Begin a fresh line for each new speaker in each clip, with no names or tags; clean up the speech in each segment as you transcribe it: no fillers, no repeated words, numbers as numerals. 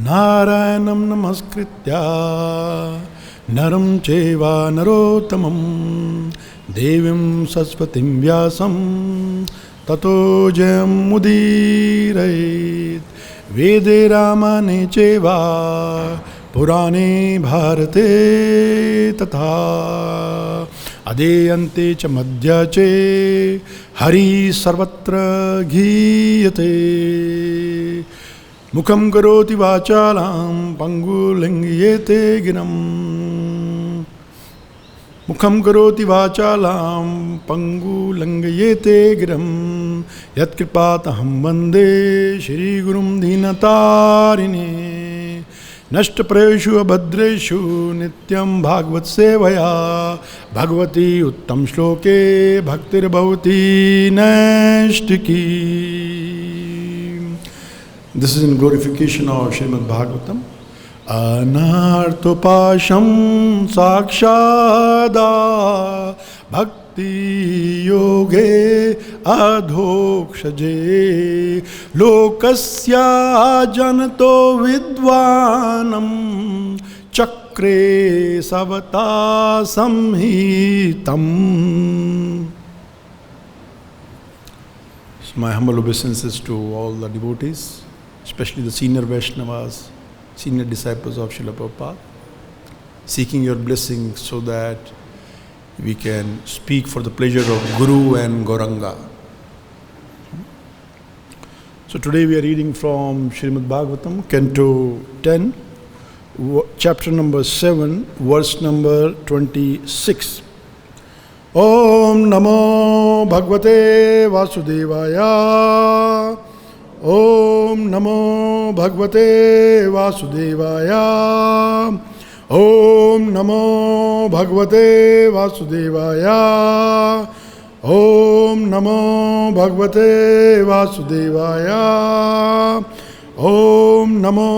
नारायणं नमस्कृत्य नरं चैव नरोत्तमं देवीं सरस्वतीं व्यासं ततो जयमुदीरयेत्। वेदे रामायणे चैव पुराणे भारते तथा अदेयन्ते च मध्य च हरि सर्वत्र गीयते। मुखं करोति वाचालं पंगुलिङ्गयते गिरं। मुखं करोति वाचालं पंगुलिङ्गयते गिरं। यत्कृपातहं वन्दे श्रीगुरुं दीनतारिणे। नष्टप्रेषु अभद्रेषु नित्यं भागवत सेवया भगवती उत्तम श्लोके भक्तिर्भवती नैष्टिकी। This is in glorification of Srimad Bhagavatam. Anartopasham sakshada bhakti yoge adhokshaje lokasya janato vidvanam chakre savata samhitam. So my humble obeisances to all the devotees, especially the senior Vaishnavas, senior disciples of Srila Prabhupada, seeking your blessings so that we can speak for the pleasure of Guru and Gauranga. So today we are reading from Srimad Bhagavatam, Canto 10, chapter number 7, verse number 26. Om Namo Bhagavate Vasudevaya. Om Namo Bhagavate Vasudevaya. Om Namo Bhagavate Vasudevaya. Om Namo Bhagavate Vasudevaya. Om Namo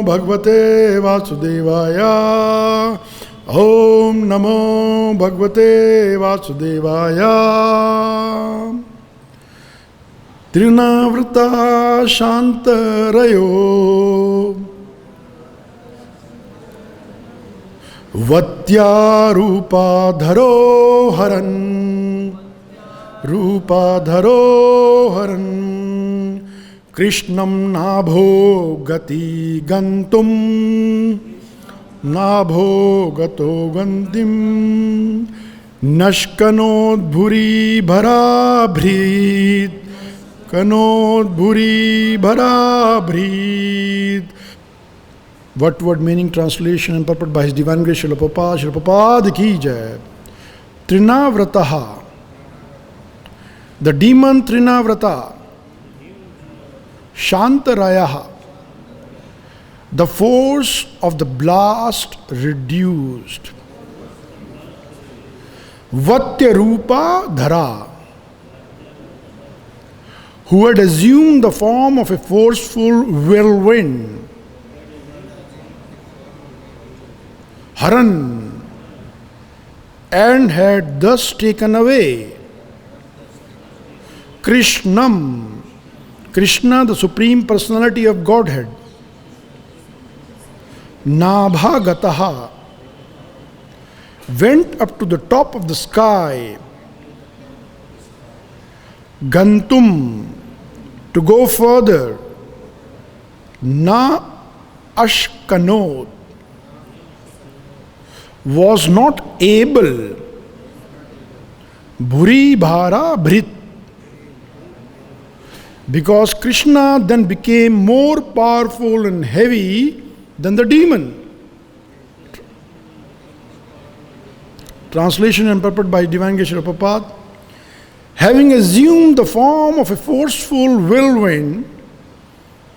Bhagavate Vasudevaya. Om Namo Bhagavate Vasudevaya. Trinavrata Shantarayo Vatya Rupadharo Haran Rupadharo Haran Krishnam Nabho Gati Gantum Nabho Gato Gantim Nashkanod Bhuri Bhara Bhrit Kanod Bhuri Bhara Bhrit. What word meaning, translation and purport by His Divine Grace Srila Prabhupada. Srila Prabhupada ki jai. Trinavrataha, the demon Trinavrata. Shantarayaha, the force of the blast reduced. Vatyarupa Dhara, who had assumed the form of a forceful whirlwind. Haran, and had thus taken away. Krishnam, Krishna, the Supreme Personality of Godhead. Nabhagataha, went up to the top of the sky. Gantum, to go further. Na ashkanot, was not able. Bhuri bhara bhrit, because Krishna then became more powerful and heavy than the demon. Translation and purport by Divine Grace Srila Prabhupada. Having assumed the form of a forceful whirlwind,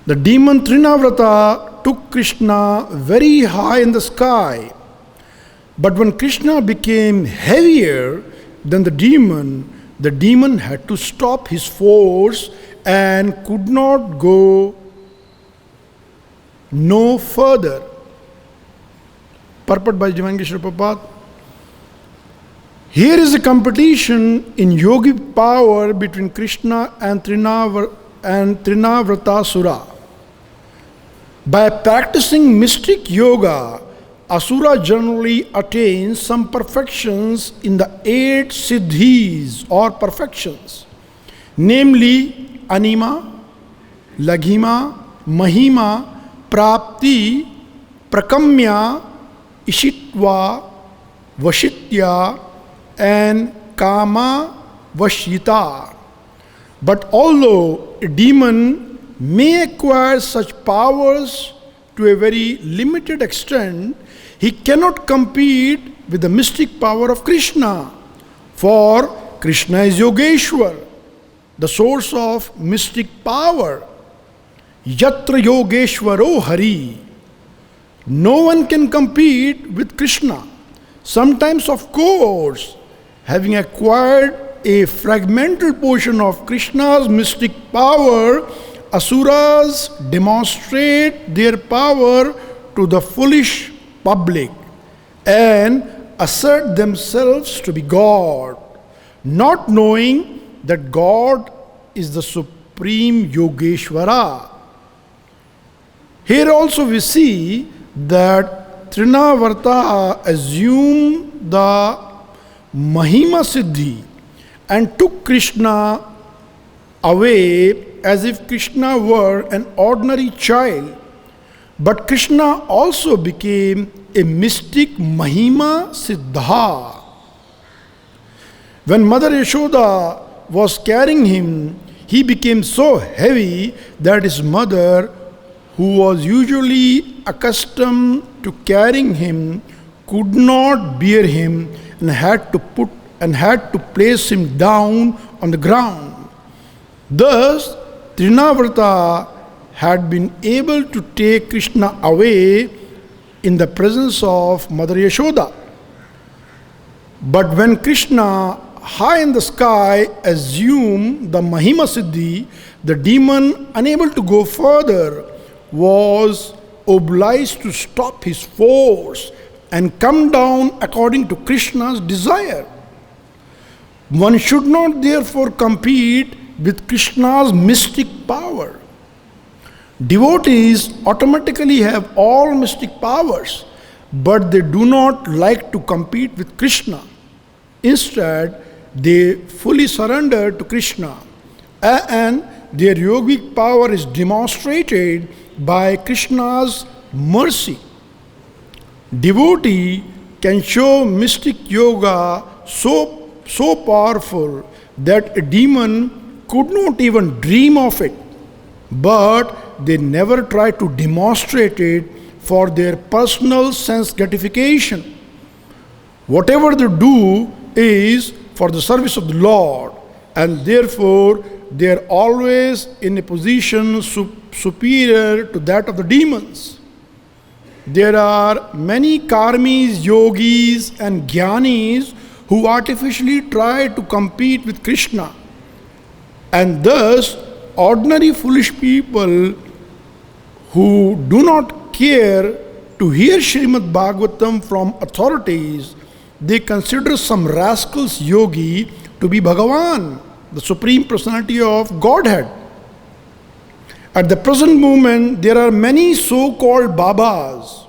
the demon Trinavrata took Krishna very high in the sky. But when Krishna became heavier than the demon had to stop his force and could not go no further. Purport by Divine Grace Srila Prabhupada. Here is a competition in yogic power between Krishna and Trinavratasura. By practicing mystic yoga, Asura generally attains some perfections in the 8 siddhis or perfections, namely Anima, Laghima, Mahima, Prapti, Prakamya, Ishitva, Vashitya, and Kama Vashita. But although a demon may acquire such powers to a very limited extent, he cannot compete with the mystic power of Krishna. For Krishna is Yogeshwar, the source of mystic power. Yatra Yogeshwaro Hari. No one can compete with Krishna. Sometimes, of course, having acquired a fragmental portion of Krishna's mystic power, Asuras demonstrate their power to the foolish public and assert themselves to be God, not knowing that God is the supreme Yogeshwara. Here also we see that Trinavarta assumed the Mahima Siddhi and took Krishna away as if Krishna were an ordinary child. But Krishna also became a mystic Mahima Siddha. When Mother Yashoda was carrying him, he became so heavy that his mother, who was usually accustomed to carrying him, could not bear him and had to place him down on the ground. Thus, Trinavarta had been able to take Krishna away in the presence of Mother Yashoda. But when Krishna, high in the sky, assumed the Mahima Siddhi, the demon, unable to go further, was obliged to stop his force and come down according to Krishna's desire. One should not therefore compete with Krishna's mystic power. Devotees automatically have all mystic powers, but they do not like to compete with Krishna. Instead, they fully surrender to Krishna, and their yogic power is demonstrated by Krishna's mercy. Devotee can show mystic yoga so powerful that a demon could not even dream of it, but they never try to demonstrate it for their personal sense gratification. Whatever they do is for the service of the Lord, and therefore they are always in a position superior to that of the demons. There are many karmis, yogis, and jnanis who artificially try to compete with Krishna, and thus ordinary foolish people who do not care to hear Srimad Bhagavatam from authorities, they consider some rascal's yogi to be Bhagavan, the Supreme Personality of Godhead. At the present moment, there are many so-called Babas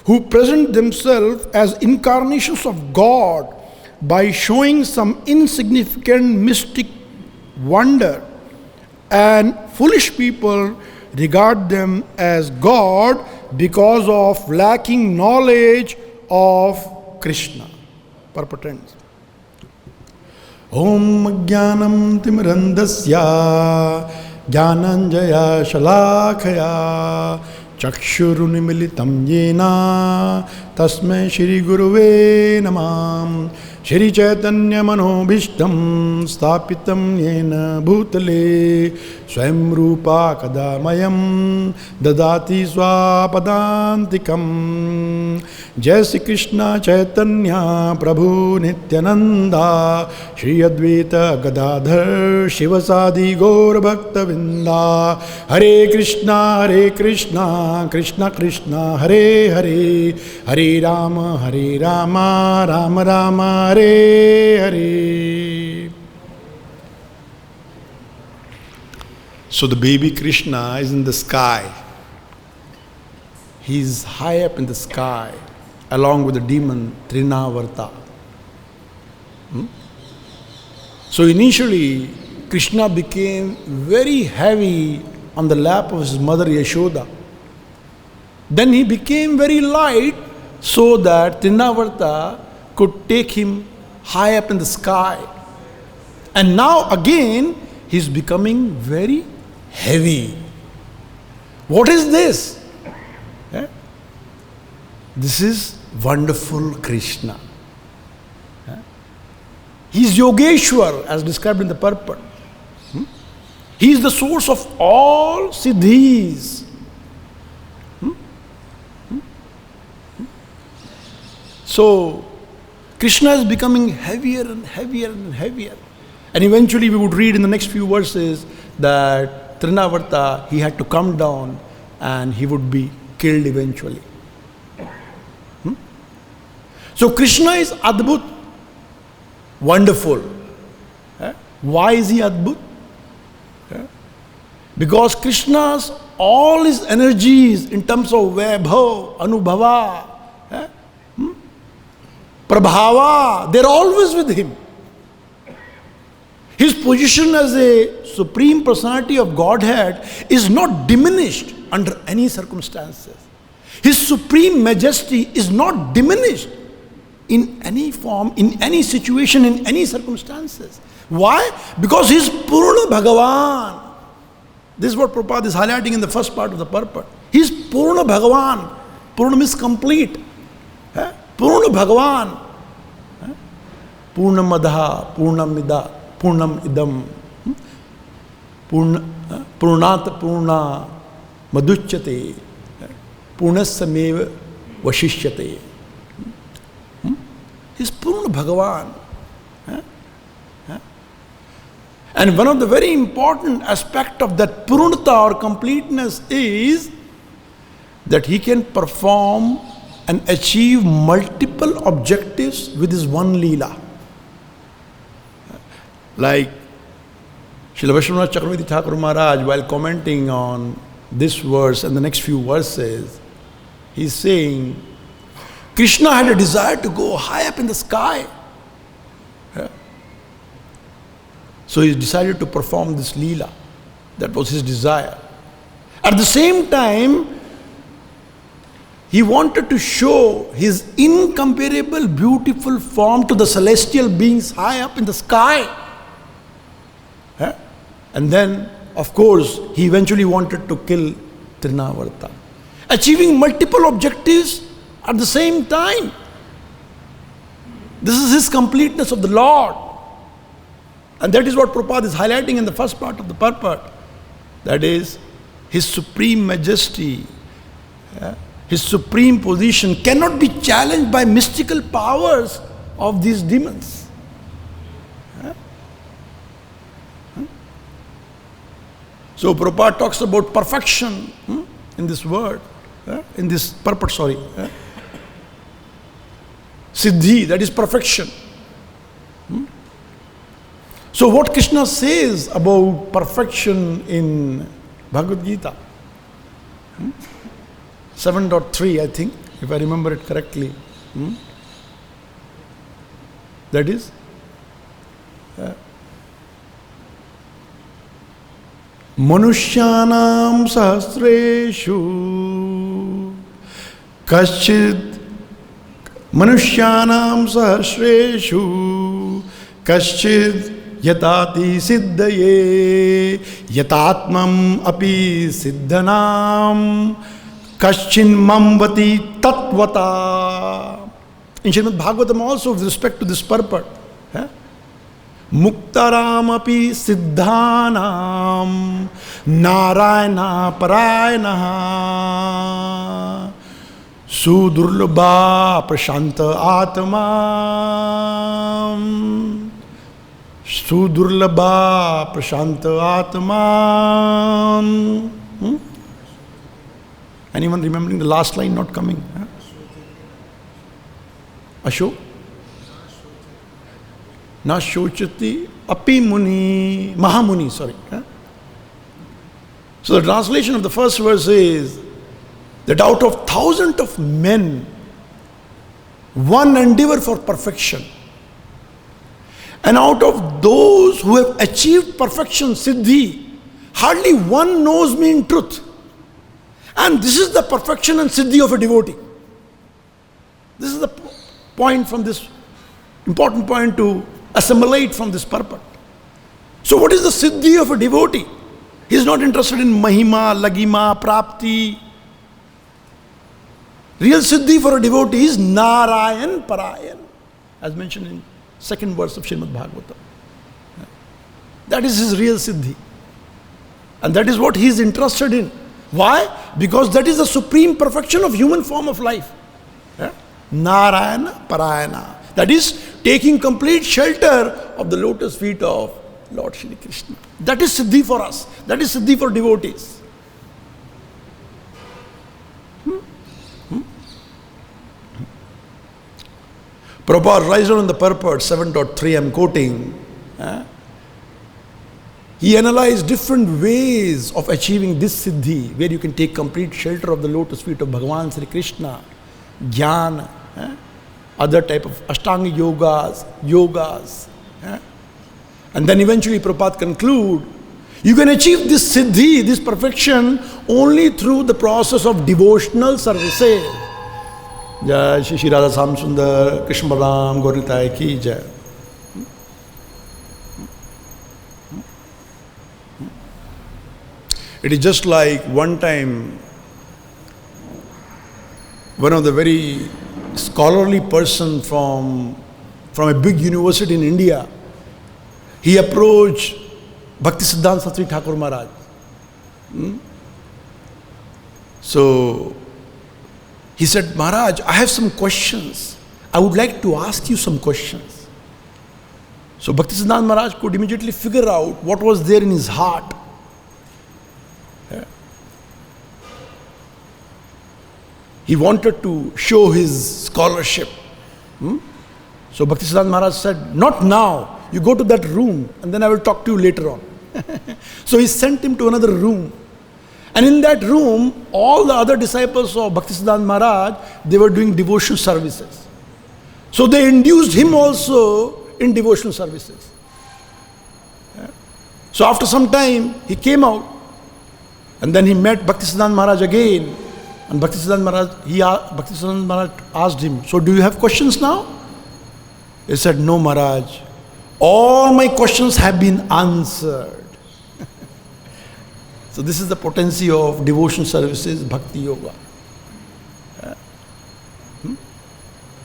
who present themselves as incarnations of God by showing some insignificant mystic wonder, and foolish people regard them as God because of lacking knowledge of Krishna. Purport. Om Jnanam Timirandasya Jnananjaya Shalakaya Chakshurunimilitam Yena Tasmai Shri Guruve Namam Shri Chaitanya Manobhishtam Sthapitam Yena Bhutale Swayam Rupa Kadamayam Dadati Swapadantikam Jai Shri Krishna Chaitanya Prabhu Nityananda Shri Advaita Gadadhar Shivasadi Gaur Bhakta Vinda Hare Krishna Krishna Krishna Hare Hare Hare Rama Rama Rama Hare Hare. So the baby Krishna is in the sky, he is high up in the sky along with the demon Trinavarta. So initially, Krishna became very heavy on the lap of his mother Yashoda. Then he became very light so that Trinavarta could take him high up in the sky. And now again, he is becoming very heavy. What is this? This is wonderful Krishna. He is Yogeshwar as described in the purport. He is the source of all siddhis. So, Krishna is becoming heavier and heavier and heavier. And eventually we would read in the next few verses that Trinavarta, he had to come down and he would be killed eventually. So Krishna is Adbhut, wonderful. Why is he Adbhut? Because Krishna's all his energies in terms of Vaibhav, Anubhava, Prabhava, they're always with him. His position as a Supreme Personality of Godhead is not diminished under any circumstances. His supreme majesty is not diminished in any form, in any situation, in any circumstances. Why? Because he is Purna Bhagavan. This is what Prabhupada is highlighting in the first part of the purport. He is Purna Bhagavan. Purna means complete. Purna Bhagavan. Purnam Madha, Purnam Mida, Purnam Idam. Purnat Purna Madhuchyate. Purnasameva Vashishyate. He is Purna Bhagavan. And one of the very important aspects of that Purnata or completeness is that he can perform and achieve multiple objectives with his one Leela. Like Srila Vaishnava Chakravarti Thakur Maharaj, while commenting on this verse and the next few verses, he is saying, Krishna had a desire to go high up in the sky. So he decided to perform this Leela. That was his desire. At the same time, he wanted to show his incomparable, beautiful form to the celestial beings high up in the sky. And then, of course, he eventually wanted to kill Trinavarta, achieving multiple objectives at the same time. This is his completeness of the Lord. And that is what Prabhupada is highlighting in the first part of the purport. That is, his supreme majesty, his supreme position cannot be challenged by mystical powers of these demons. So Prabhupada talks about perfection in this word, in this purport, Siddhi, that is perfection. So what Krishna says about perfection in Bhagavad Gita, 7.3, I think, if I remember it correctly, that is, Manushyanam sahasreshu kaschid Manushyanam sahasreshu kaschid yatati siddhaye yatatmam api siddhanam kaschin mamvati tatvata. In Srimad Bhagavatam also with respect to this purport, Muktaram api siddhanam narayana parayana sudurlabha prashanta atma sudurlabha prashanta atma. Anyone remembering the last line not coming? Ashok? Na shochati api muni, mahamuni, sorry. So the translation of the first verse is, that out of thousands of men, one endeavor for perfection. And out of those who have achieved perfection, Siddhi, hardly one knows me in truth. And this is the perfection and Siddhi of a devotee. This is the point from this, important point to assimilate from this purport. So what is the Siddhi of a devotee? He is not interested in Mahima, Lagima, Prapti. Real Siddhi for a devotee is Narayan Parayan, as mentioned in second verse of Srimad Bhagavatam. That is his real Siddhi. And that is what he is interested in. Why? Because that is the supreme perfection of human form of life. Narayana Parayana. That is taking complete shelter of the lotus feet of Lord Shri Krishna. That is Siddhi for us. That is Siddhi for devotees. Prabhupada writes down in the purport 7.3, I'm quoting. He analyzed different ways of achieving this Siddhi, where you can take complete shelter of the lotus feet of Bhagavan Sri Krishna, Jnana, other type of Ashtanga yogas. And then eventually Prabhupada conclude, you can achieve this Siddhi, this perfection, only through the process of devotional services. Jai Shri Radha Sam Sundar, Krishna Balam, Gauritai Ki Jai. It is just like one time, one of the very scholarly person from a big university in India, he approached Bhaktisiddhanta Saraswati Thakur Maharaj. So he said, Maharaj, I have some questions. I would like to ask you some questions. So Bhaktisiddhanta Maharaj could immediately figure out what was there in his heart. He wanted to show his scholarship. So Bhaktisiddhanta Maharaj said, not now. You go to that room and then I will talk to you later on. So he sent him to another room. And in that room, all the other disciples of Bhaktisiddhanta Maharaj, they were doing devotional services. So they induced him also in devotional services. So after some time, he came out. And then he met Bhaktisiddhanta Maharaj again. And Bhaktisiddhanta Maharaj asked him, so do you have questions now? He said, no, Maharaj. All my questions have been answered. So this is the potency of devotion services, bhakti yoga.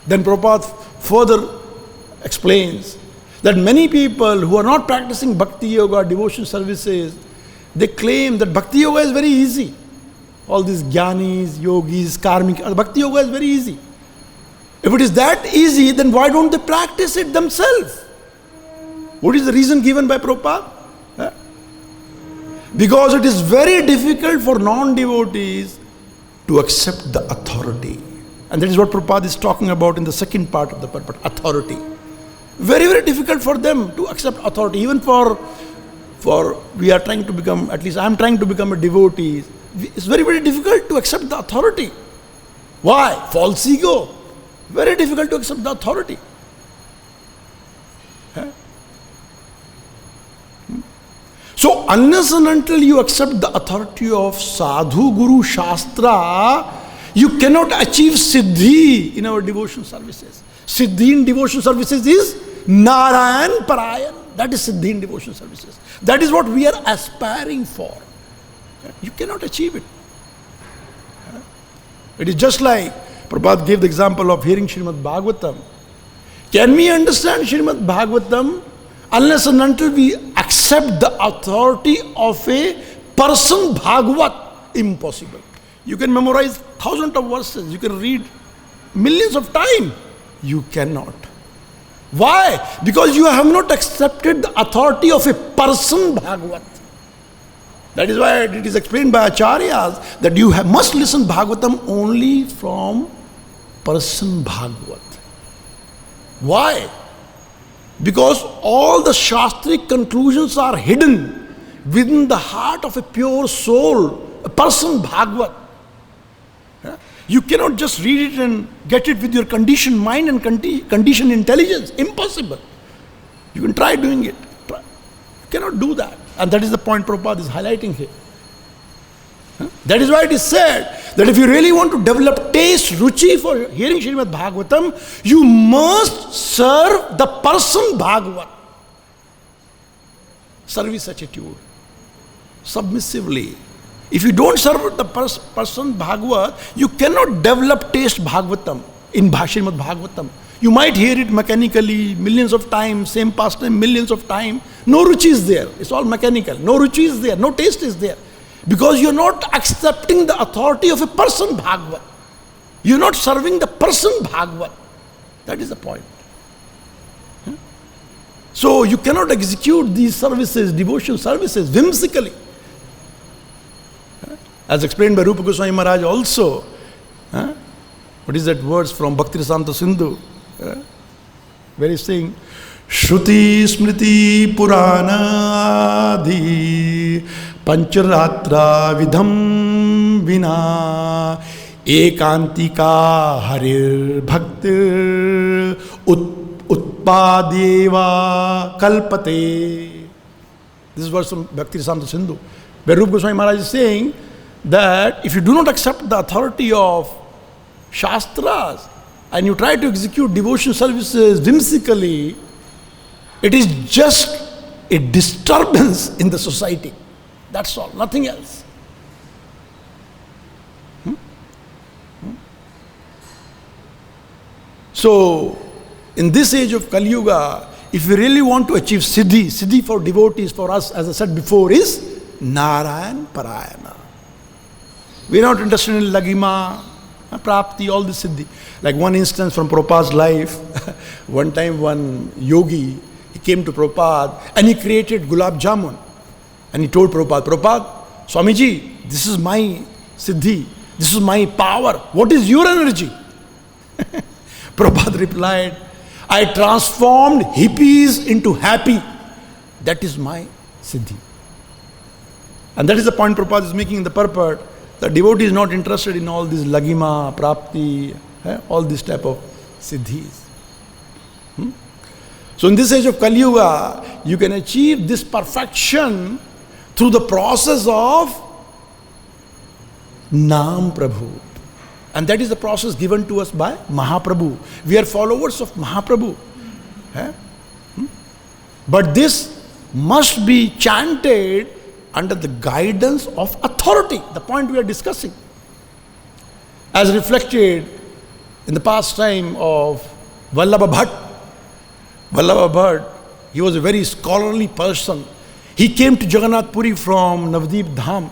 Then Prabhupada further explains that many people who are not practicing bhakti yoga, devotion services, they claim that bhakti yoga is very easy. All these jnanis, yogis, karmik, bhakti yoga is very easy. If it is that easy, then why don't they practice it themselves? What is the reason given by Prabhupada? Because it is very difficult for non-devotees to accept the authority. And that is what Prabhupada is talking about in the second part of the purport, authority. Very, very difficult for them to accept authority. Even for we are trying to become, at least I am trying to become a devotee. It's very, very difficult to accept the authority. Why? False ego. Very difficult to accept the authority. So unless and until you accept the authority of sadhu, guru, shastra, you cannot achieve siddhi in our devotion services. Siddhi in devotion services is Narayan Parayan. That is siddhi in devotion services. That is what we are aspiring for. You cannot achieve it. It is just like Prabhupada gave the example of hearing Srimad Bhagavatam. Can we understand Srimad Bhagavatam unless and until we accept the authority of a person Bhagavat? Impossible. You can memorize thousands of verses, you can read millions of times. You cannot. Why? Because you have not accepted the authority of a person Bhagavat. That is why it is explained by Acharyas that you must listen Bhagavatam only from person Bhagavat. Why? Because all the Shastric conclusions are hidden within the heart of a pure soul, a person Bhagavat. You cannot just read it and get it with your conditioned mind and conditioned intelligence. Impossible. You can try doing it. You cannot do that. And that is the point Prabhupada is highlighting here. That is why it is said that if you really want to develop taste, ruchi for hearing Srimad Bhagavatam, you must serve the person Bhagavat. Service attitude. Submissively. If you don't serve the person Bhagavat, you cannot develop taste Bhagavatam in Srimad Bhagavatam. You might hear it mechanically, millions of times, same pastime, millions of times. No ruchi is there. It's all mechanical. No ruchi is there. No taste is there. Because you're not accepting the authority of a person Bhagavat. You're not serving the person Bhagavat. That is the point. So you cannot execute these services, devotion services, whimsically. As explained by Rupa Goswami Maharaj also. What is that verse from Bhakti Rasamrita Sindhu? Where he's saying, Shruti Smriti Purana Adi Pancharatra Vidham Vina Ekantika Harir Bhaktir Utpadeva Kalpate. This is verse from Bhakti Rasamrita Sindhu, where Rupa Goswami Maharaj is saying that if you do not accept the authority of Shastras and you try to execute devotion services whimsically, it is just a disturbance in the society. That's all, nothing else. So, in this age of Kali Yuga, if we really want to achieve Siddhi for devotees, for us, as I said before, is Narayan Parayana. We are not interested in Lagima, Prapti, all this Siddhi. Like one instance from Prabhupada's life, one time one yogi, he came to Prabhupada and he created gulab jamun. And he told Prabhupada, Swamiji, this is my Siddhi, this is my power. What is your energy? Prabhupada replied, I transformed hippies into happy. That is my Siddhi. And that is the point Prabhupada is making in the purport. The devotee is not interested in all this lagima, prapti, all this type of siddhis. So in this age of Kali Yuga, you can achieve this perfection through the process of Nam Prabhu. And that is the process given to us by Mahaprabhu. We are followers of Mahaprabhu. But this must be chanted under the guidance of authority, the point we are discussing. As reflected in the pastime of Vallabha Bhatt. Vallabha Bhatt, he was a very scholarly person. He came to Jagannath Puri from Navdeep Dham.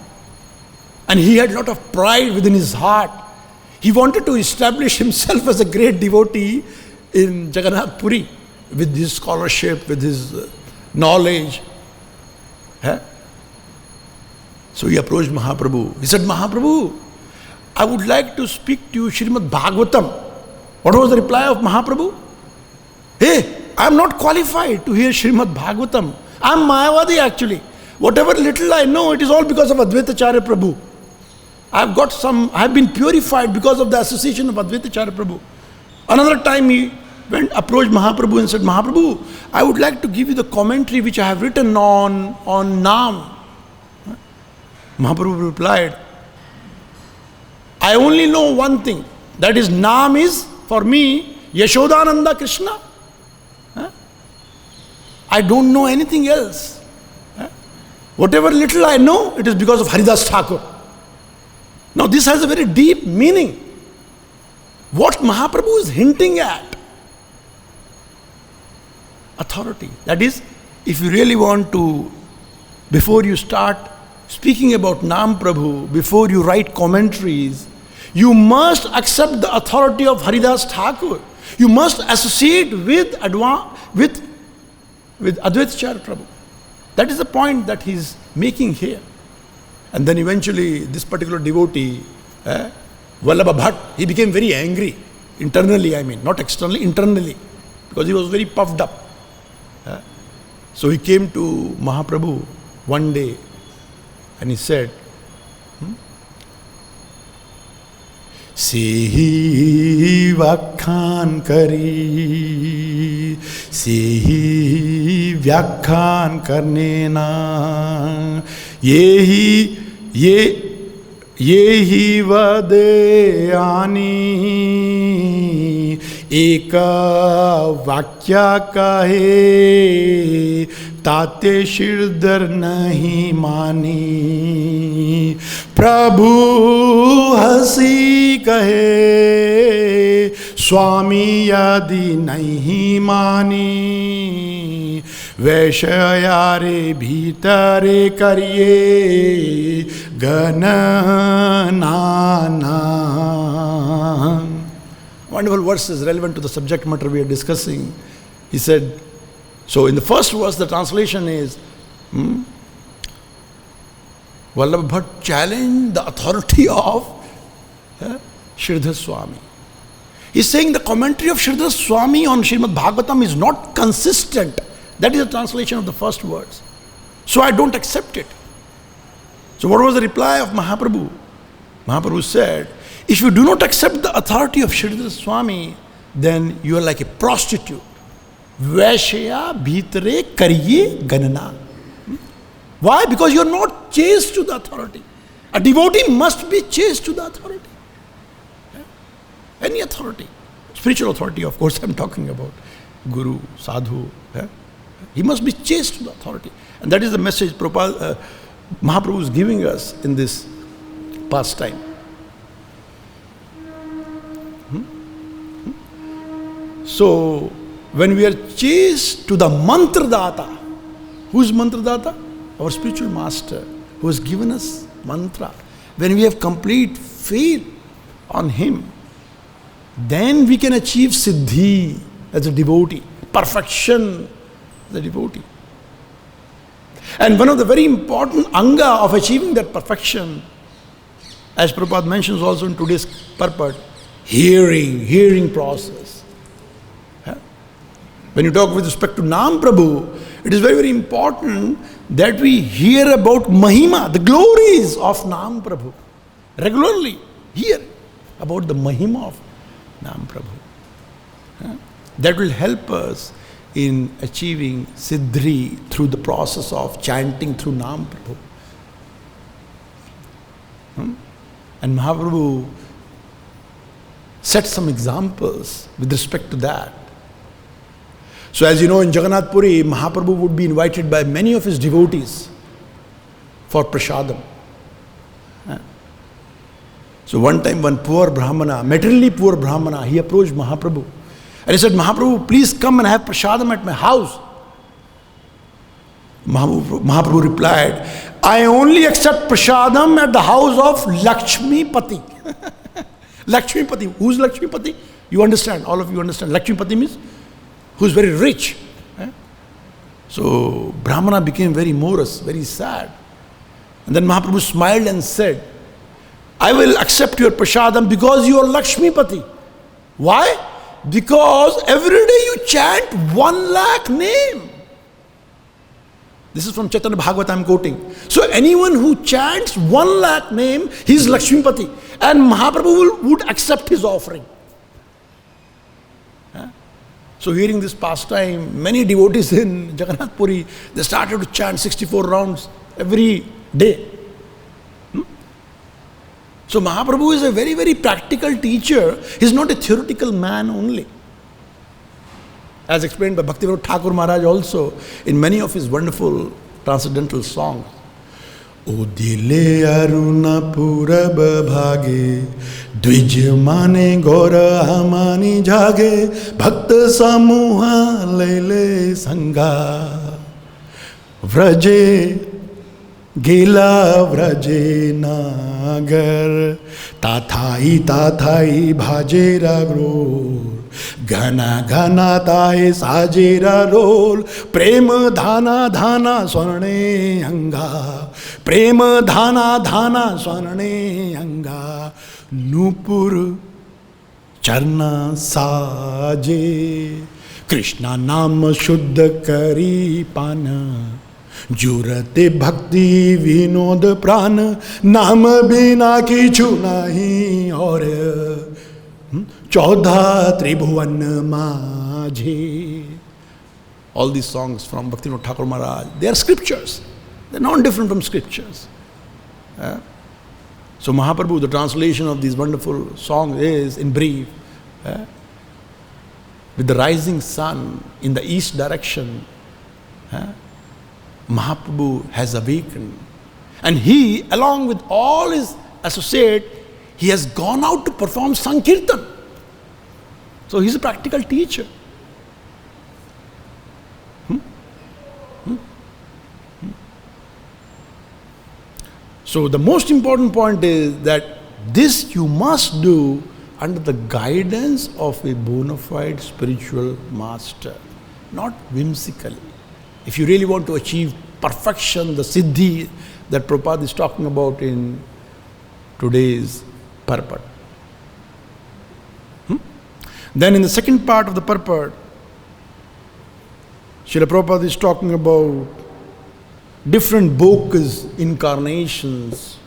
And he had a lot of pride within his heart. He wanted to establish himself as a great devotee in Jagannath Puri with his scholarship, with his knowledge. So he approached Mahaprabhu. He said, Mahaprabhu, I would like to speak to you Srimad Bhagavatam. What was the reply of Mahaprabhu? Hey, I am not qualified to hear Srimad Bhagavatam. I am Mayavadi actually. Whatever little I know, it is all because of Advaitacharya Prabhu. I have been purified because of the association of Advaitacharya Prabhu. Another time he approached Mahaprabhu and said, Mahaprabhu, I would like to give you the commentary which I have written on Nam. Mahaprabhu replied, I only know one thing, that is Nam is for me Yashodananda Krishna. I don't know anything else. Whatever little I know, it is because of Haridas Thakur. Now this has a very deep meaning. What Mahaprabhu is hinting at, authority. That is, if you really want to, before you start speaking about Nam Prabhu, before you write commentaries, you must accept the authority of Haridas Thakur. You must associate with Advaitacharya Prabhu. That is the point that he is making here. And then eventually this particular devotee, Vallabha Bhatt, he became very angry. Internally, I mean, not externally, internally. Because he was very puffed up. So he came to Mahaprabhu one day and he said, सेही व्याख्यान करी, सेही व्याख्यान करने ना, ये वदे आनी, एक वाक्य कहे, ताते शिरदर नहीं मानी, प्रभु हंसी कहे, स्वामी यदि नहीं मानी, वैश्यारे भीतरे करिए गणना। Wonderful verses relevant to the subject matter we are discussing. He said, so in the first verse the translation is, Vallabha Bhatt challenged the authority of Sridhar Swami. He's saying the commentary of Sridhar Swami on Srimad Bhagavatam is not consistent. That is the translation of the first words. So I don't accept it. So what was the reply of Mahaprabhu? Mahaprabhu said, if you do not accept the authority of Sridhar Swami, then you are like a prostitute. Vaishya bhitare kariye ganana. Why? Because you are not chaste to the authority. A devotee must be chaste to the authority. Any authority. Spiritual authority, of course, I am talking about. Guru, sadhu. He must be chaste to the authority. And that is the message Mahaprabhu is giving us in this pastime. So, when we are chaste to the mantradata, who is mantradata? Our spiritual master who has given us mantra. When we have complete faith on him, then we can achieve siddhi as a devotee, perfection as a devotee. And one of the very important anga of achieving that perfection, as Prabhupada mentions also in today's purport, hearing process. When you talk with respect to Nam Prabhu, it is very, very important that we hear about Mahima, the glories of Nam Prabhu. Regularly hear about the Mahima of Nam Prabhu. That will help us in achieving Siddhi through the process of chanting through Nam Prabhu. And Mahaprabhu set some examples with respect to that. So as you know, in Jagannath Puri, Mahaprabhu would be invited by many of his devotees for prasadam. So one time, one poor Brahmana, materially poor Brahmana, he approached Mahaprabhu. And he said, Mahaprabhu, please come and have prasadam at my house. Mahaprabhu replied, I only accept prasadam at the house of Lakshmi Pati. Lakshmi Pati. Who is Lakshmi Pati? You understand, all of you understand. Lakshmi Pati means who is very rich. So Brahmana became very morose, very sad. And then Mahaprabhu smiled and said, I will accept your prasadam because you are Lakshmi Pati. Why? Because every day you chant 1 lakh name. This is from Chaitanya Bhagavata I am quoting. So anyone who chants 1 lakh name, he is Lakshmi Pati. And Mahaprabhu would accept his offering. So hearing this pastime, many devotees in Jagannath Puri, they started to chant 64 rounds every day. So Mahaprabhu is a very, very practical teacher. He is not a theoretical man only. As explained by Bhaktivinoda Thakur Maharaj also in many of his wonderful transcendental songs. O dile aruna purab bhage, dvij mane gora amani jage, bhakta samuha lele sanga, vraje gila vraje nagar, tathai bhaje ragro, घना घना ताए साजेरा role, प्रेम धाना धाना स्वर्णे अंगा, प्रेम धाना धाना स्वर्णे अंगा, नूपुर चरना साजे, कृष्णा नाम शुद्ध करी पान, जुरते भक्ति विनोद प्राण, नाम बिना किछु नहीं और Chaudha Tribhuvan Majhe. All these songs from Bhaktivinoda Thakur Maharaj, they are scriptures. They're not different from scriptures. So Mahaprabhu, the translation of these wonderful songs is, in brief, with the rising sun in the east direction, Mahaprabhu has awakened. And he, along with all his associates, he has gone out to perform Sankirtan. So he's a practical teacher. So the most important point is that this you must do under the guidance of a bona fide spiritual master, not whimsically. If you really want to achieve perfection, the siddhi that Prabhupada is talking about in today's purport. Then in the second part of the purport, Srila Prabhupada is talking about different Bokas incarnations,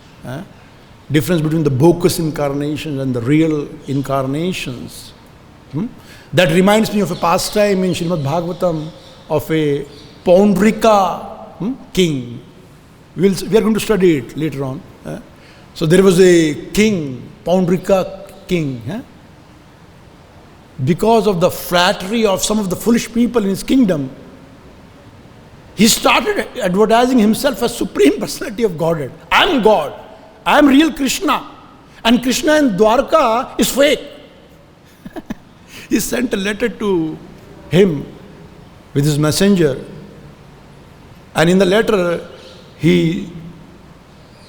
difference between the Bokas incarnations and the real incarnations. That reminds me of a pastime in Srimad Bhagavatam of a Paundrika king. We are going to study it later on. So there was a king, Paundrika king. Because of the flattery of some of the foolish people in his kingdom, he started advertising himself as Supreme Personality of Godhead. I am God. I am real Krishna. And Krishna in Dwarka is fake. He sent a letter to him with his messenger. And in the letter, he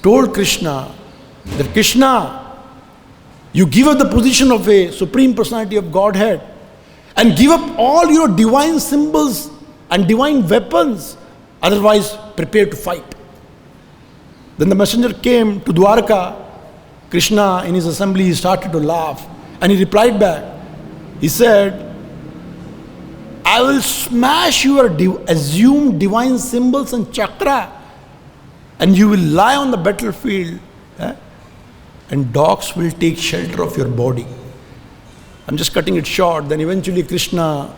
told Krishna that, Krishna, you give up the position of a Supreme Personality of Godhead and give up all your divine symbols and divine weapons, otherwise prepare to fight. Then the messenger came to Dwarka. Krishna, in his assembly, he started to laugh. And he replied back. He said, I will smash your assumed divine symbols and chakra, and you will lie on the battlefield, and dogs will take shelter of your body. I'm just cutting it short. Then eventually Krishna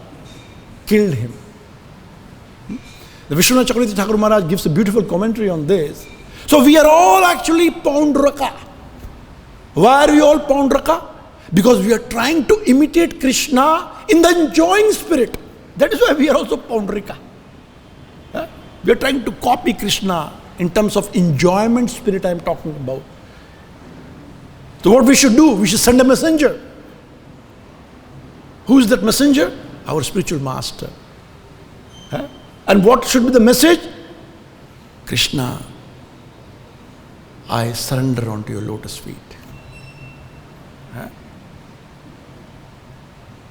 killed him. The Vishwanath Chakravarti Thakur Maharaj gives a beautiful commentary on this. So we are all actually Paundraka. Why are we all Paundraka? Because we are trying to imitate Krishna in the enjoying spirit. That is why we are also Paundraka. We are trying to copy Krishna in terms of enjoyment spirit I am talking about. So what we should do? We should send a messenger. Who is that messenger? Our spiritual master. And what should be the message? Krishna, I surrender onto your lotus feet.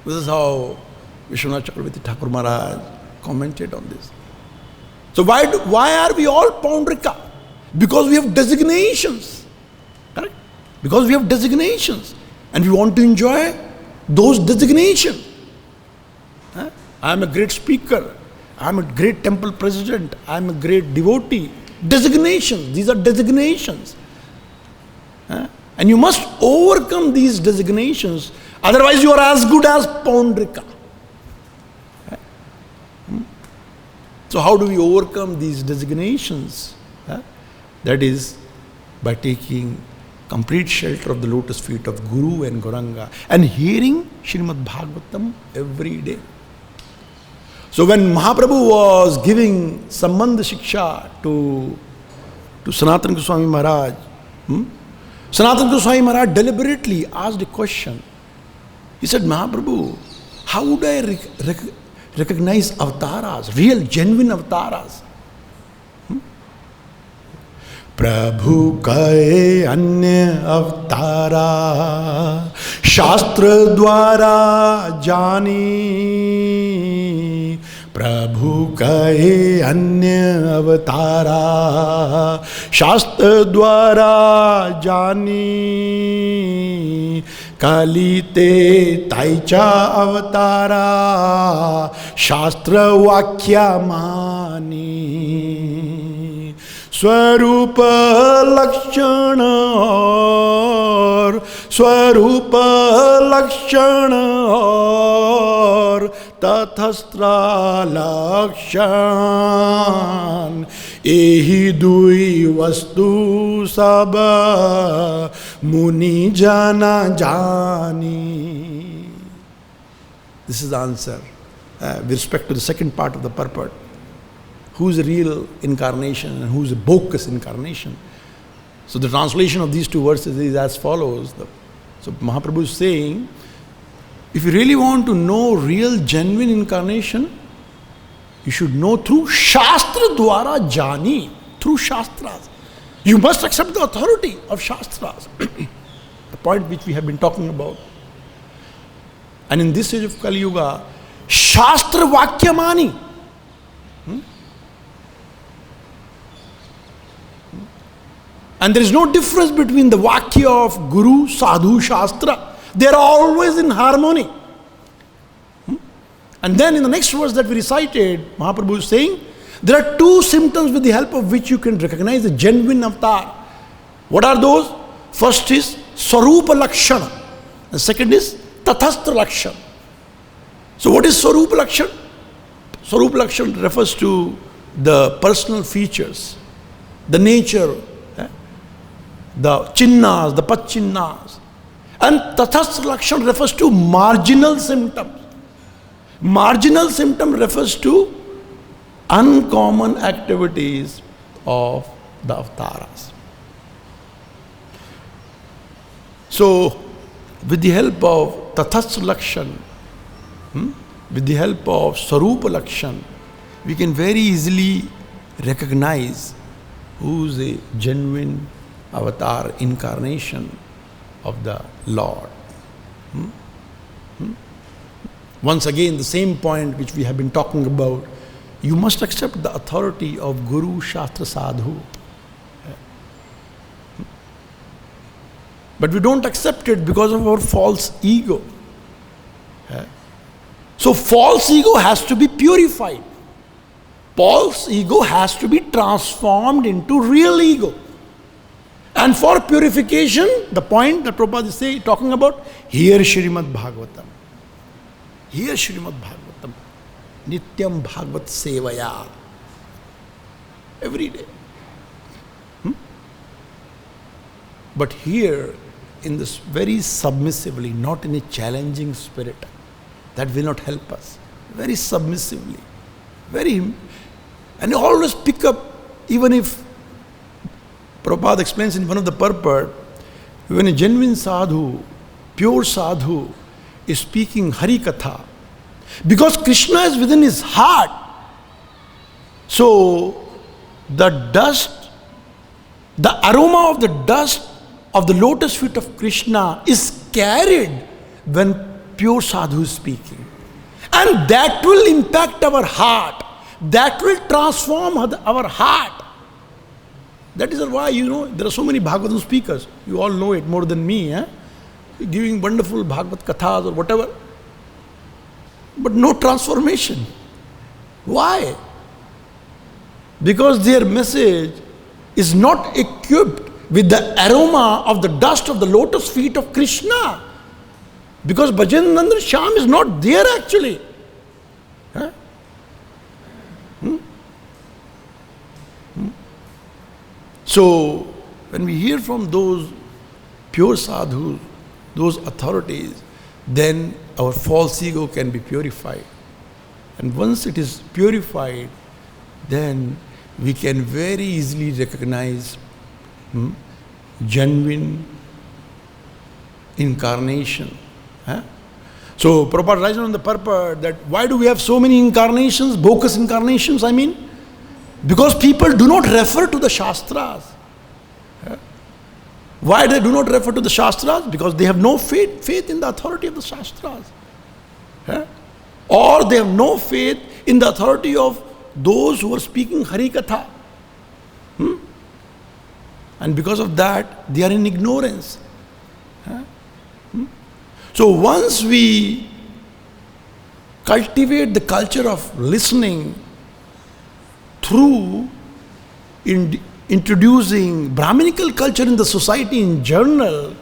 This is how Vishwanath Chakravarti Thakur Maharaj commented on this. So why are we all Paundrika? Because we have designations. Correct? Because we have designations. And we want to enjoy those designations. I am a great speaker. I am a great temple president. I am a great devotee. Designations. These are designations. And you must overcome these designations. Otherwise you are as good as Paundrika. So how do we overcome these designations? That is by taking complete shelter of the lotus feet of Guru and Gauranga and hearing Srimad Bhagavatam every day. So when Mahaprabhu was giving Sambandha Shiksha to Sanatana Goswami Maharaj, Sanatana Goswami Maharaj deliberately asked a question. He said, Mahaprabhu, how would I recognize avataras, real, genuine avataras? Prabhu kahe anya avatara, Shastra dwara jani. Prabhu kahe anya avatara, Shastra dwara jani. Kalite taicha avatara, Shastra vakya mani. Swarupa lakshana aur स्वरूप लक्षण और तथस्त्र लक्षण, एहि दुई वस्तु सब मुनि जन जानी. This is the answer with respect to the second part of the purport. Who is a real incarnation and who is a bogus incarnation? So the translation of these two verses is as follows. So Mahaprabhu is saying, if you really want to know real genuine incarnation, you should know through Shastra Dwara Jani, through Shastras. You must accept the authority of Shastras, the point which we have been talking about. And in this age of Kali Yuga, Shastra Vakyamani. And there is no difference between the Vakya of Guru, Sadhu, Shastra. They are always in harmony. And then in the next verse that we recited, Mahaprabhu is saying, there are two symptoms with the help of which you can recognize the genuine avatar. What are those? First is Swarupa Lakshana. The second is Tathastra Lakshana. So what is Swarupa Lakshana? Swarupa Lakshana refers to the personal features, the nature, the chinnas, the pachinnas. And Tathastra Lakshana refers to marginal symptoms. Marginal symptom refers to uncommon activities of the avatars. So, with the help of Tathastra Lakshana, with the help of Swarupa Lakshana, we can very easily recognize who is a genuine avatar incarnation of the Lord. Once again, the same point which we have been talking about, you must accept the authority of Guru, Shastra, Sadhu. But we don't accept it because of our false ego. So false ego has to be purified. False ego has to be transformed into real ego. And for purification, the point that Prabhupada is talking about, hear Srimad Bhagavatam. Hear Srimad Bhagavatam. Nityam Bhagavat Sevaya. Every day. But here, in this very submissively, not in a challenging spirit, that will not help us. Very submissively. And you always pick up, even if Prabhupada explains in one of the purport, when a genuine sadhu, pure sadhu, is speaking Hari Katha, because Krishna is within his heart, so the dust, the aroma of the dust of the lotus feet of Krishna is carried when pure sadhu is speaking. And that will impact our heart. That will transform our heart. That is why, there are so many Bhagavatam speakers. You all know it more than me. Giving wonderful Bhagavad Kathas or whatever. But no transformation. Why? Because their message is not equipped with the aroma of the dust of the lotus feet of Krishna. Because Bhajanandan Shyam is not there actually. So, when we hear from those pure sadhus, those authorities, then our false ego can be purified. And once it is purified, then we can very easily recognize genuine incarnation. So Prabhupada writes on the purport that why do we have so many incarnations, bogus incarnations, I mean? Because people do not refer to the Shastras. Why they do not refer to the Shastras? Because they have no faith in the authority of the Shastras. Or they have no faith in the authority of those who are speaking Hari Katha. And because of that, they are in ignorance. So once we cultivate the culture of listening through introducing Brahminical culture in the society in general,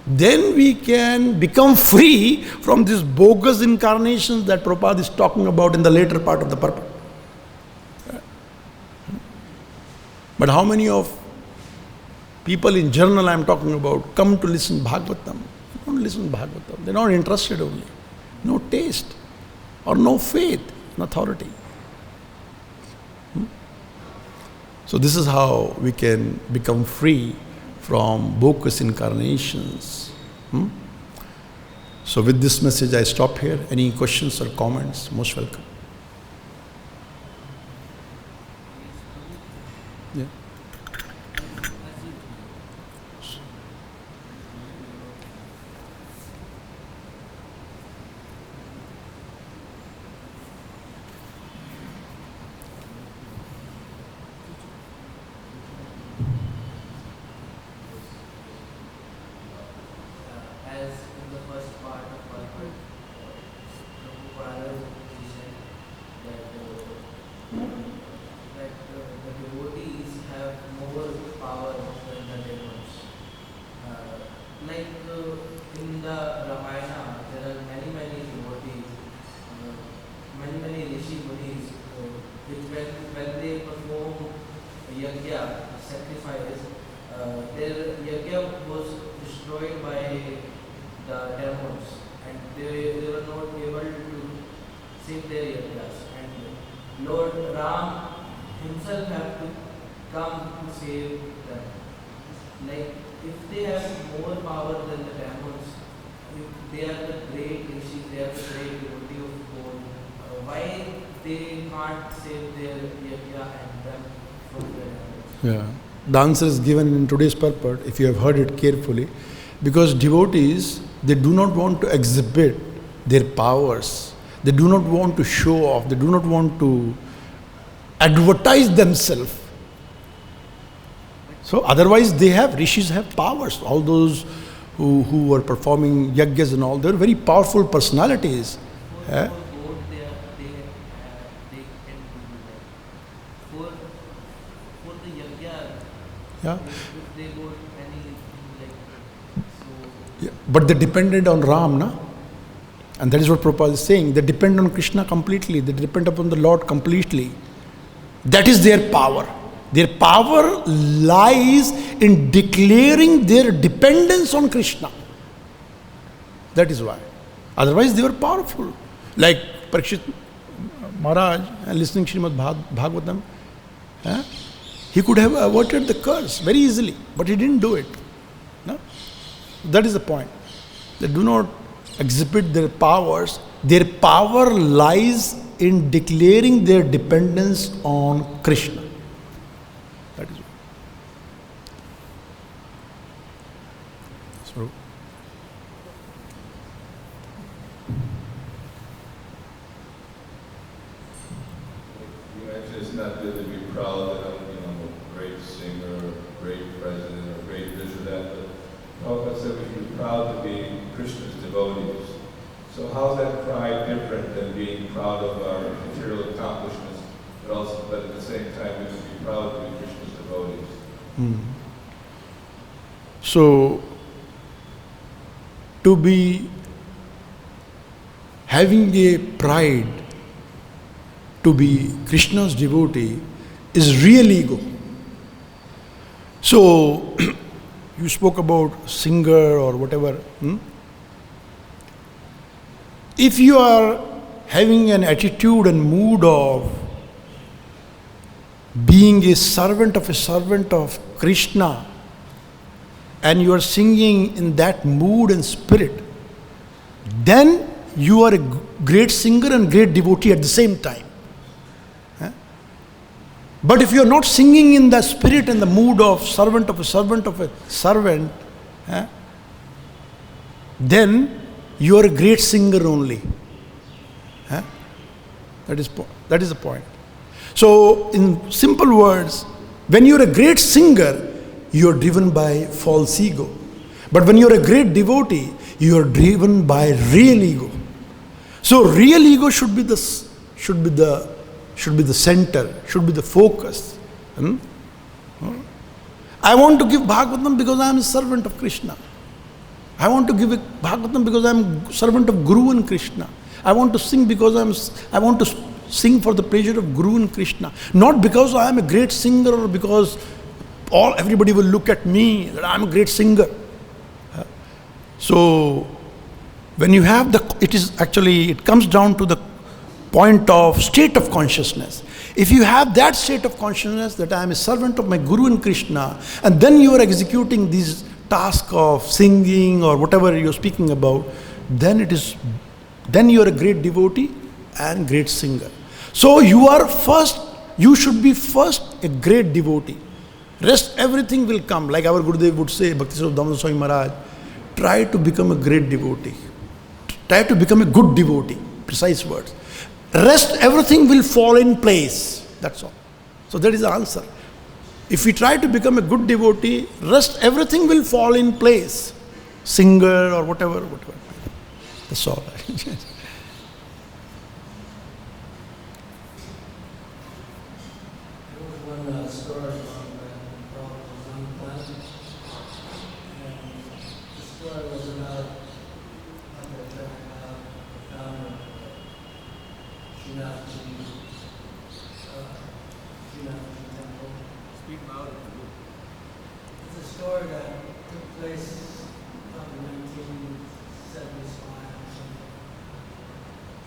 then we can become free from these bogus incarnations that Prabhupada is talking about in the later part of the purport. But how many of people in general I am talking about come to listen Bhagavatam? They don't listen Bhagavatam. They're not interested only. No taste or no faith in authority. So this is how we can become free from bogus incarnations. So with this message I stop here. Any questions or comments? Most welcome. Yeah.
As in the first part of Purport, Prabhupada said that the devotees have more power than the demons. In the Ramayana, there are many devotees, many rishi munis, which when they perform yajna, sacrifice, their yajna was destroyed by the demons, and they were not able to save their yajnas. And Lord Ram himself have to come to save them. If they have more power than the demons, if they are the great rishis, they are the great devotee of God, why they can't save their yajna and them from the demons?
Yeah. The answer is given in today's purport, if you have heard it carefully, because devotees, they do not want to exhibit their powers. They do not want to show off. They do not want to advertise themselves. So otherwise rishis have powers. All those who were performing yajnas and all, they are very powerful personalities.
For God, they can do that. For the yajna,
Yeah.
if they got any so.
Yeah. But they depended on Ram, na? And that is what Prabhupada is saying. They depend on Krishna completely. They depend upon the Lord completely. That is their power. Their power lies in declaring their dependence on Krishna. That is why. Otherwise they were powerful. Like Parikshit Maharaj, listening Srimad Bhagavatam, he could have averted the curse very easily, but he didn't do it. No? That is the point. They do not exhibit their powers. Their power lies in declaring their dependence on Krishna. That is so.
You mentioned it's not good to be proud that I'm a great singer, great president, or great this or that, but Prabhupada said we should be proud to be Krishna's devotees. So how's that pride different than being proud of our material accomplishments, but at the same time we should be proud to be Krishna's devotees?
So, to be having a pride to be Krishna's devotee is real ego. So, you spoke about singer or whatever. If you are having an attitude and mood of being a servant of Krishna, and you are singing in that mood and spirit, then you are a great singer and great devotee at the same time. But if you are not singing in the spirit and the mood of servant of a servant, then you are a great singer only. That is the point. So, in simple words, when you are a great singer, you are driven by false ego. But when you are a great devotee, you are driven by real ego. So, real ego should be the center, should be the focus. I want to give Bhagavatam because I am a servant of Krishna. I want to give a Bhagavatam because I'm servant of Guru and Krishna. I want to sing because I want to sing for the pleasure of Guru and Krishna. Not because I am a great singer or because everybody will look at me that I am a great singer. So when you have it comes down to the point of state of consciousness. If you have that state of consciousness that I am a servant of my Guru and Krishna, and then you are executing these task of singing or whatever you're speaking about, then you are a great devotee and great singer. So you should be first a great devotee. Rest everything will come. Like our Gurudev would say, Bhaktisvara Damodar Swami Maharaj, try to become a great devotee. Try to become a good devotee. Precise words. Rest everything will fall in place. That's all. So that is the answer. If we try to become a good devotee, rest everything will fall in place. Singer or whatever. That's all.
One story from Prabhupada was on and the story was about founder Srinathji Temple.
Speak louder.
It's a story that took place in 1975 or something.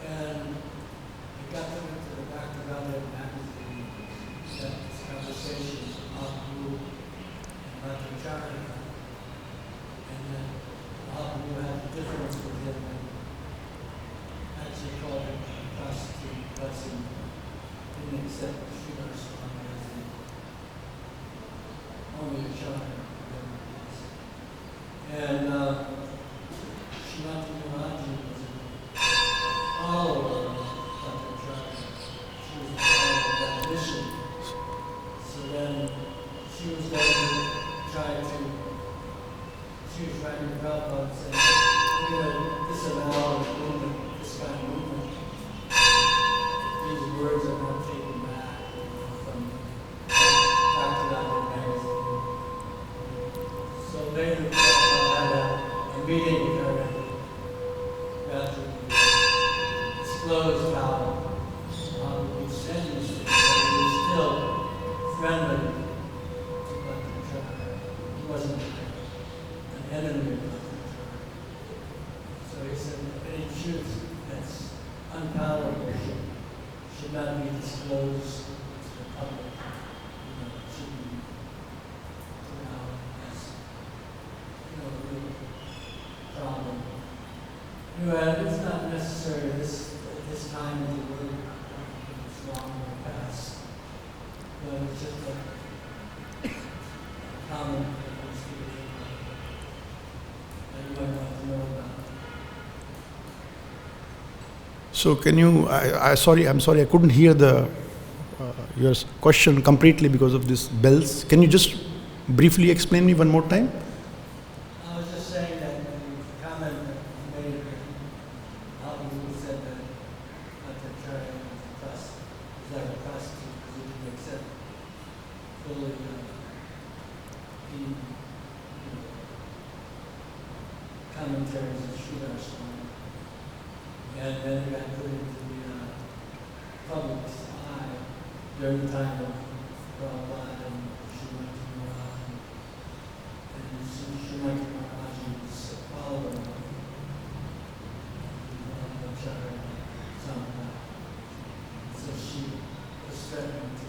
And it got into the Bhaktivedanta magazine, that this conversation with Mahaprabhu and Bhattacharya. And then Mahaprabhu had a difference with him and actually called him a prostitute because he didn't accept Sridhar Swami as the only Acharya. And Srimati Maraji was a follower of Bhattacharya. She was a follower of that mission. So then she was writing to Prabhupada saying, we're going to disavow the movement, this kind of movement. These words are not taken back from Bhaktivedanta magazine. So later Prabhupada had a meeting with her and gradually disclosed how he said these things, but he was still friendly to Bhattacharya. He wasn't an enemy of Bhattacharya. So he said, any truth that's unpalatable should not be disclosed to the public. It should be put out as a real problem. Anyway, it's not necessary at this time of the world. It's long past. But it's just a comment that was given that you might want to know about.
So can you, I'm sorry, I couldn't hear your question completely because of these bells. Can you just briefly explain me one more time?
I was just saying that the comment that you made, Mahaprabhu said that Bhattacharya was like a prostitute because he didn't accept fully the commentaries of Sridhar Swami. And then it got put into the public's eye during the time of Prabhupada and Srimati Maharaj. And Srimati Maharaj was a follower of Bhattacharya Sampradaya. So she was threatening to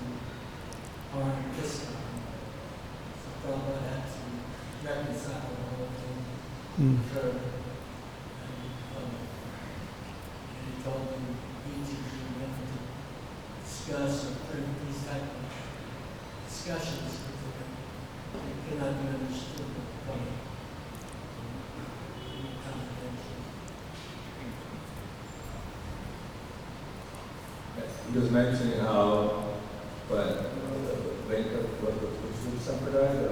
harm ISKCON. So Prabhupada had to reconcile the whole thing with her. And he told them each of you went to discuss or print these type of discussions with them. They cannot be understood by confidential.
He was mentioning how, but the Sampradaya,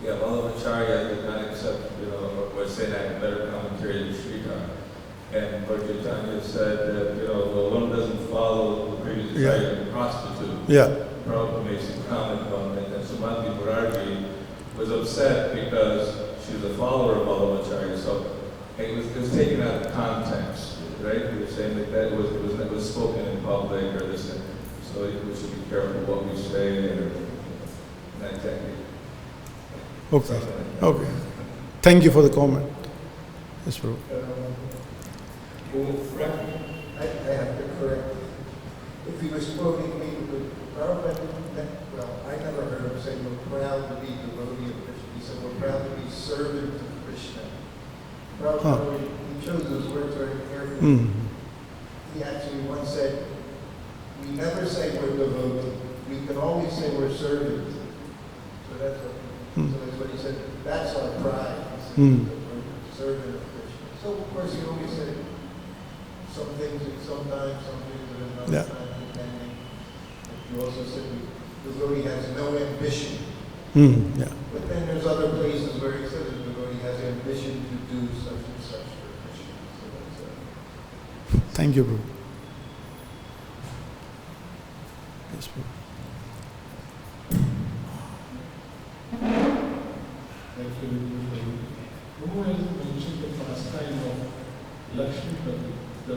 Vallabhacharya did not accept, was saying I had better commentary than Sridhar. And Lord Chaitanya said that, one doesn't follow the previous Acharya and prostitute.
Yeah.
Prabhupada made some comment on it, and Srimati Murarji was upset because she was a follower of Madhvacharya, so it was taken out of context, right? He was saying that it was spoken in public or this, so we should be careful what we say or that technique.
Okay. Okay. Thank you for the comment. Yes, Prabhu.
I have to correct. If he was quoting me, Prabhupada, well, I never heard him say we're proud to be devotee of Krishna. He said we're proud to be servant of Krishna. Prabhupada, he chose those words very carefully. He actually once said, we never say we're devotee. We can always say we're servant. So that's what he said. That's our pride. He said, that we're servant of Krishna. So of course he always said some things at some time, some things at another time, depending. But you also said the devotee has no ambition.
Yeah.
But then there's other places where he says the devotee has ambition to do such and such for Krishna. So that's
Thank you, Prabhu. Yes, Prabhu.
Who has mentioned the pastime of Lakshmipati, the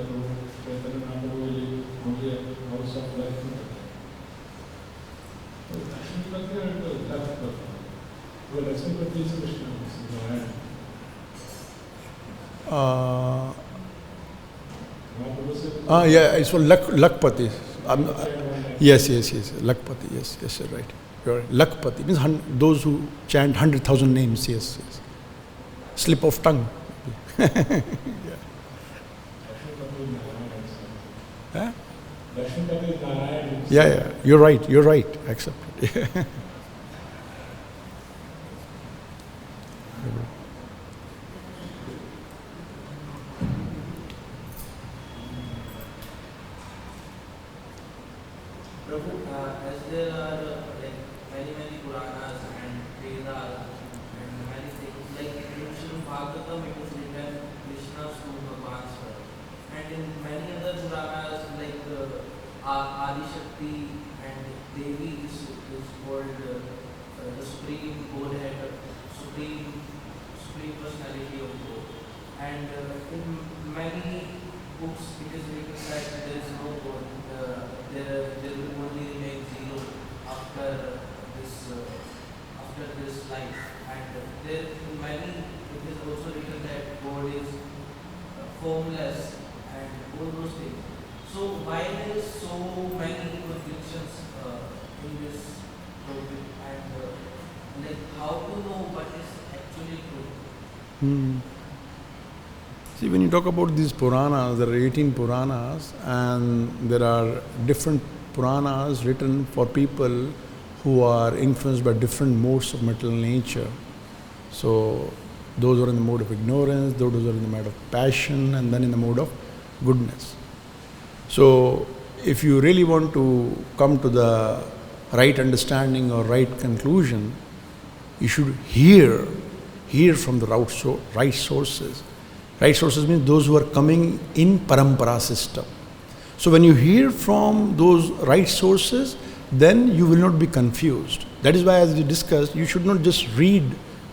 Chaitanya Mahaprabhu only a house of Lakshmipati. Lakshmipati and Lakshmipati. Well, Lakshmipati is Krishna,
Yeah, it's for Lakpati. Yes, Lakpati, yes, you're right. You're right. Lakpati means those who chant 100,000 names, yes. Slip of tongue. Yeah. Huh? Yeah, you're right, accept it.
As there are many Puranas and Vedas and many things, like in Srimad Bhagavatam it is written Krishna's to Bhagavan's word. And in many other Puranas like Adi Shakti and Devi is called the Supreme Godhead, Supreme Personality of God. And in many books it is written that there is no God. There will only remain zero after this life, and there in many it is also written that God is formless and all those things. So why there is so many contradictions in this topic, and like how to know what is actually true?
See, when you talk about these Puranas, there are 18 Puranas, and there are different Puranas written for people who are influenced by different modes of material nature. So, those who are in the mode of ignorance, those who are in the mode of passion, and then in the mode of goodness. So, if you really want to come to the right understanding or right conclusion, you should hear from the right sources. Right sources means those who are coming in parampara system. So when you hear from those right sources, then you will not be confused. That is why, as we discussed, you should not just read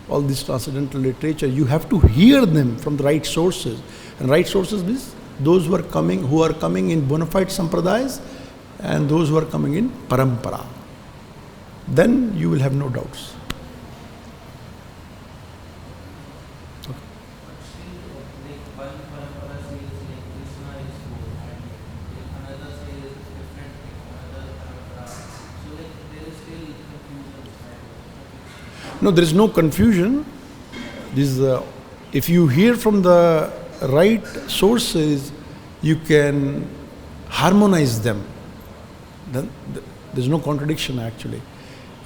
all this transcendental literature. You have to hear them from the right sources. And right sources means those who are coming in bona fide sampradayas and those who are coming in parampara. Then you will have no doubts. No, there is no confusion. If you hear from the right sources, you can harmonize them. Then there is no contradiction actually.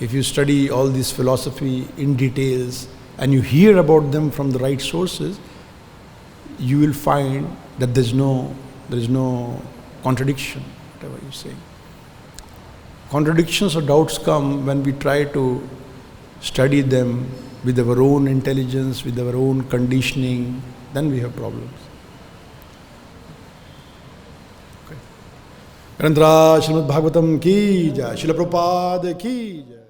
If you study all this philosophy in details and you hear about them from the right sources, you will find that there is no contradiction, whatever you say. Contradictions or doubts come when we try to study them with our own intelligence, with our own conditioning, then we have problems. Okay. Grantha Srimad Bhagavatam ki jai, Srila Prabhupada ki jai.